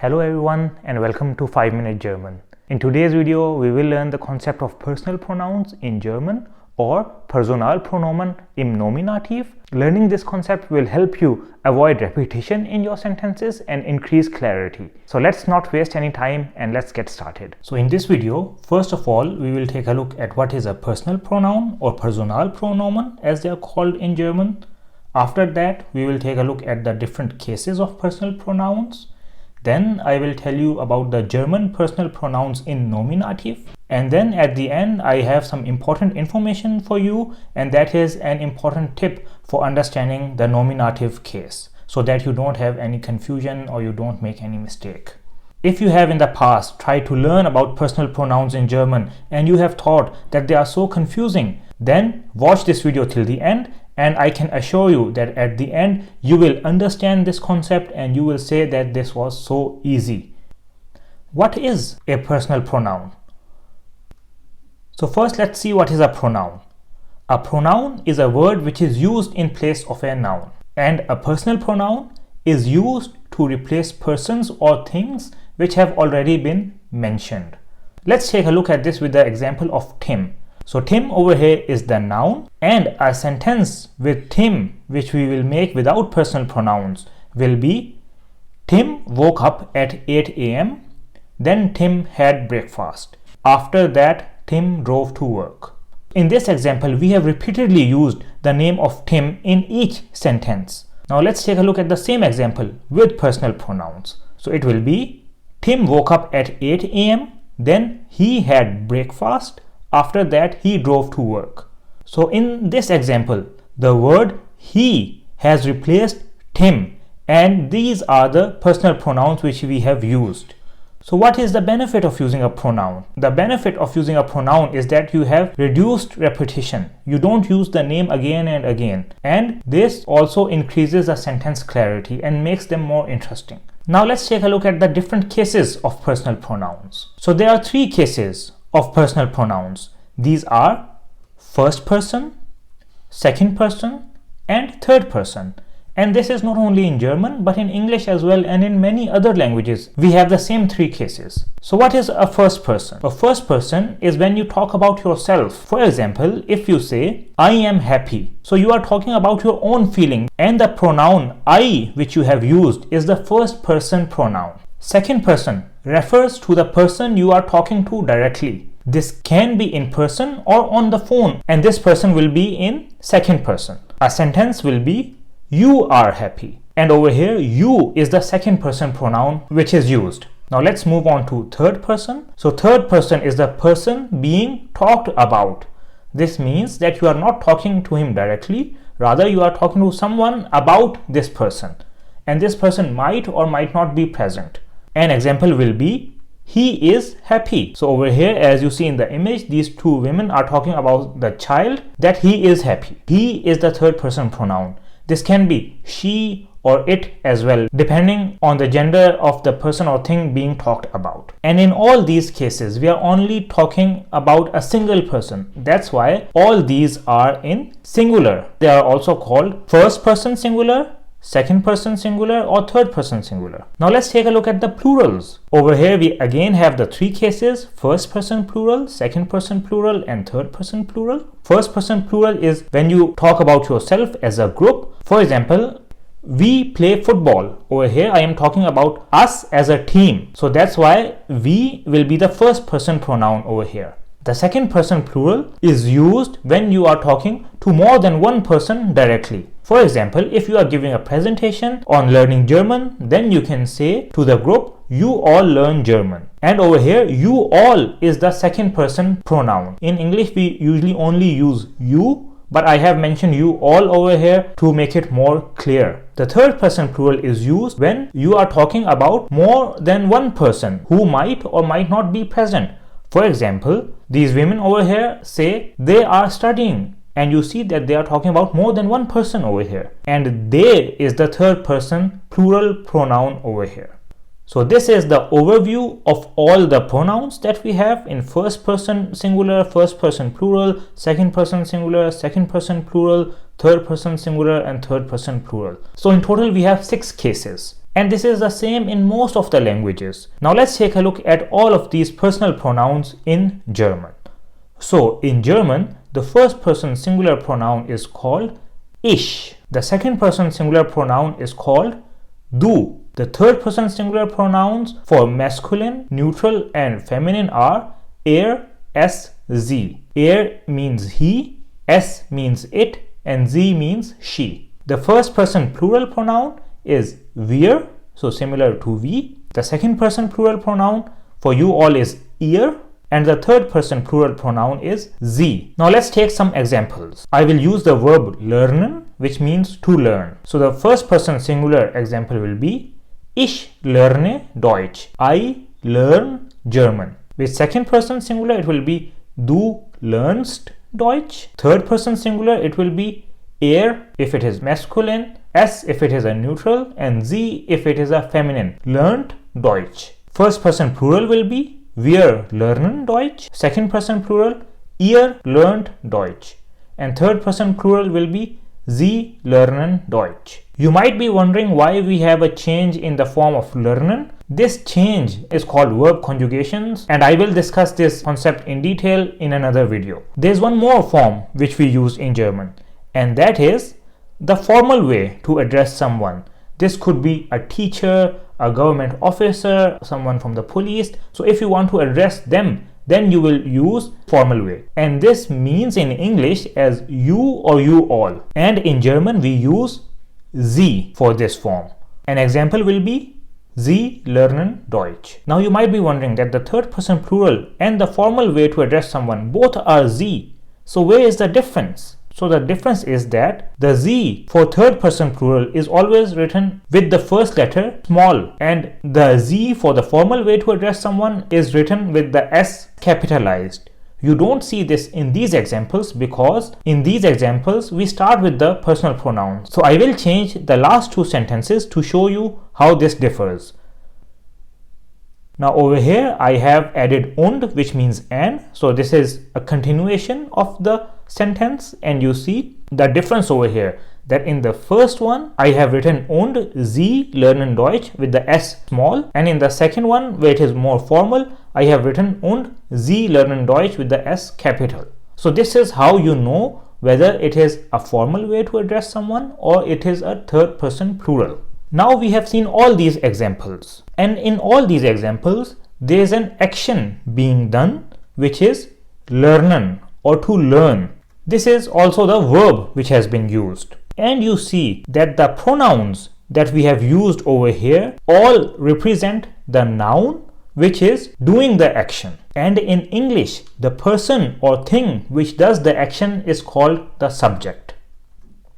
Hello everyone and welcome to 5-Minute German. In today's video, we will learn the concept of personal pronouns in German or Personalpronomen im Nominativ. Learning this concept will help you avoid repetition in your sentences and increase clarity. So let's not waste any time and let's get started. So in this video, first of all, we will take a look at what is a personal pronoun or Personalpronomen as they are called in German. After that, we will take a look at the different cases of personal pronouns. Then I will tell you about the German personal pronouns in nominative. And then at the end, I have some important information for you, and that is an important tip for understanding the nominative case so that you don't have any confusion or you don't make any mistake. If you have in the past tried to learn about personal pronouns in German and you have thought that they are so confusing, then watch this video till the end. And I can assure you that at the end, you will understand this concept and you will say that this was so easy. What is a personal pronoun? So first, let's see what is a pronoun. A pronoun is a word which is used in place of a noun. And a personal pronoun is used to replace persons or things which have already been mentioned. Let's take a look at this with the example of Tim. So Tim over here is the noun, and a sentence with Tim which we will make without personal pronouns will be Tim woke up at 8 a.m. Then Tim had breakfast. After that, Tim drove to work. In this example, we have repeatedly used the name of Tim in each sentence. Now let's take a look at the same example with personal pronouns. So it will be Tim woke up at 8 a.m. Then he had breakfast. After that, he drove to work. So in this example, the word he has replaced Tim, and these are the personal pronouns which we have used. So what is the benefit of using a pronoun? The benefit of using a pronoun is that you have reduced repetition. You don't use the name again and again. And this also increases the sentence clarity and makes them more interesting. Now let's take a look at the different cases of personal pronouns. So there are 3 cases of personal pronouns. These are first person, second person, and third person. And this is not only in German but in English as well, and in many other languages we have the same 3 cases. So what is a first person? A first person is when you talk about yourself. For example, if you say I am happy, so you are talking about your own feeling, and the pronoun I which you have used is the first person pronoun. Second person refers to the person you are talking to directly. This can be in person or on the phone, and this person will be in second person. A sentence will be you are happy, and over here you is the second person pronoun which is used. Now let's move on to third person. So third person is the person being talked about. This means that you are not talking to him directly, rather you are talking to someone about this person, and this person might or might not be present. An example will be he is happy. So over here, as you see in the image, these 2 women are talking about the child, that he is happy. He is the third person pronoun. This can be she or it as well, depending on the gender of the person or thing being talked about. And in all these cases, we are only talking about a single person. That's why all these are in singular. They are also called first person singular, second person singular, or third person singular. Now let's take a look at the plurals. Over here we again have the 3 cases: first person plural, second person plural, and third person plural. First person plural is when you talk about yourself as a group. For example, we play football. Over here I am talking about us as a team, so that's why we will be the first person pronoun over here. The second person plural is used when you are talking to more than one person directly. For example, if you are giving a presentation on learning German, then you can say to the group, you all learn German. And over here, you all is the second person pronoun. In English, we usually only use you, but I have mentioned you all over here to make it more clear. The third person plural is used when you are talking about more than one person who might or might not be present. For example, these women over here say they are studying, and you see that they are talking about more than one person over here, and they is the third person plural pronoun over here. So this is the overview of all the pronouns that we have in first person singular, first person plural, second person singular, second person plural, third person singular, and third person plural. So in total we have 6 cases. And this is the same in most of the languages. Now let's take a look at all of these personal pronouns in German. So in German, the first person singular pronoun is called ich. The second person singular pronoun is called du. The third person singular pronouns for masculine, neutral and feminine are er, es, sie. Er means he, es means it and sie means she. The first person plural pronoun is wir, so similar to we. The second person plural pronoun for you all is ihr, and the third person plural pronoun is sie. Now let's take some examples. I will use the verb lernen, which means to learn. So the first person singular example will be ich lerne Deutsch. I learn German. With second person singular it will be du lernst Deutsch. Third person singular it will be er if it is masculine, es if it is a neutral and sie if it is a feminine. Lernt Deutsch. First person plural will be wir lernen Deutsch. Second person plural ihr lernt Deutsch. And third person plural will be sie lernen Deutsch. You might be wondering why we have a change in the form of lernen. This change is called verb conjugations, and I will discuss this concept in detail in another video. There's one more form which we use in German, and that is the formal way to address someone. This could be a teacher, a government officer, someone from the police. So if you want to address them, then you will use formal way. And this means in English as you or you all. And in German we use Sie for this form. An example will be Sie lernen Deutsch. Now you might be wondering that the third person plural and the formal way to address someone both are Sie. So where is the difference? So the difference is that the Sie for third person plural is always written with the first letter small, and the Sie for the formal way to address someone is written with the S capitalized. You don't see this in these examples because in these examples we start with the personal pronouns. So I will change the last two sentences to show you how this differs. Now over here I have added und, which means and. So this is a continuation of the sentence, and you see the difference over here, that in the first one I have written und Sie lernen Deutsch with the S small, and in the second one where it is more formal I have written und Sie lernen Deutsch with the S capital. So this is how you know whether it is a formal way to address someone or it is a third person plural. Now we have seen all these examples, and in all these examples there is an action being done which is lernen or to learn. This is also the verb which has been used, and you see that the pronouns that we have used over here all represent the noun which is doing the action, and in English the person or thing which does the action is called the subject.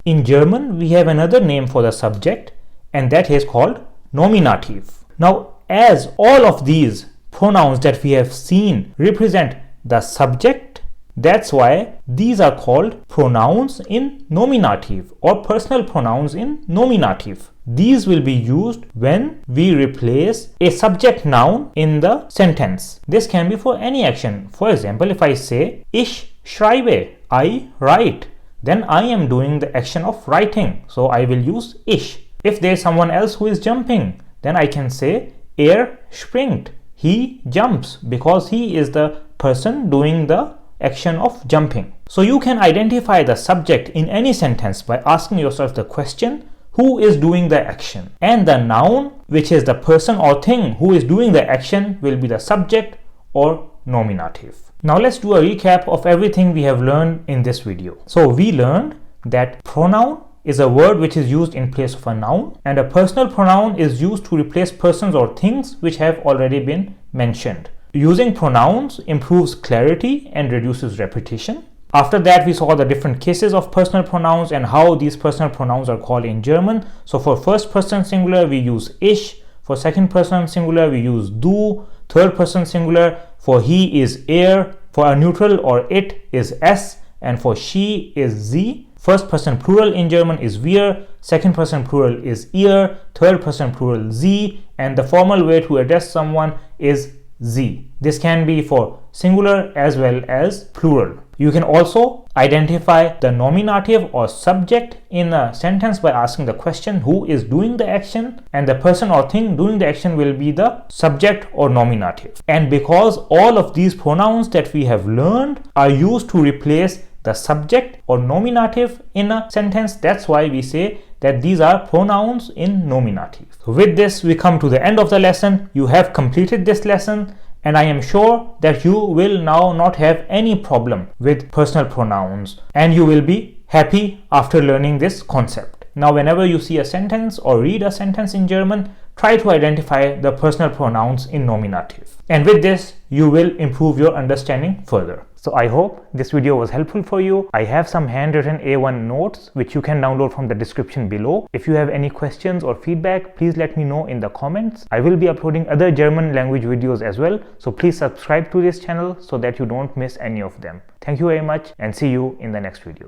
In German we have another name for the subject, and that is called Nominativ. Now as all of these pronouns that we have seen represent the subject, that's why these are called pronouns in nominative or personal pronouns in nominative. These will be used when we replace a subject noun in the sentence. This can be for any action. For example, if I say ich schreibe, I write, then I am doing the action of writing, so I will use ich. If there is someone else who is jumping, then I can say er springt, he jumps, because he is the person doing the action of jumping. So you can identify the subject in any sentence by asking yourself the question, who is doing the action? And the noun, which is the person or thing who is doing the action, will be the subject or nominative. Now let's do a recap of everything we have learned in this video. So we learned that pronoun is a word which is used in place of a noun, and a personal pronoun is used to replace persons or things which have already been mentioned. Using pronouns improves clarity and reduces repetition. After that, we saw the different cases of personal pronouns and how these personal pronouns are called in German. So for first person singular, we use ich. For second person singular, we use du. Third person singular, for he is er. For a neutral or it is es. And for she is sie. First person plural in German is wir. Second person plural is ihr. Third person plural sie. And the formal way to address someone is Sie. This can be for singular as well as plural. You can also identify the nominative or subject in a sentence by asking the question who is doing the action, and the person or thing doing the action will be the subject or nominative. And because all of these pronouns that we have learned are used to replace the subject or nominative in a sentence, that's why we say that these are pronouns in nominative. So with this, we come to the end of the lesson. You have completed this lesson, and I am sure that you will now not have any problem with personal pronouns, and you will be happy after learning this concept. Now, whenever you see a sentence or read a sentence in German, try to identify the personal pronouns in nominative. And with this, you will improve your understanding further. So I hope this video was helpful for you. I have some handwritten A1 notes which you can download from the description below. If you have any questions or feedback, please let me know in the comments. I will be uploading other German language videos as well, so please subscribe to this channel so that you don't miss any of them. Thank you very much, and see you in the next video.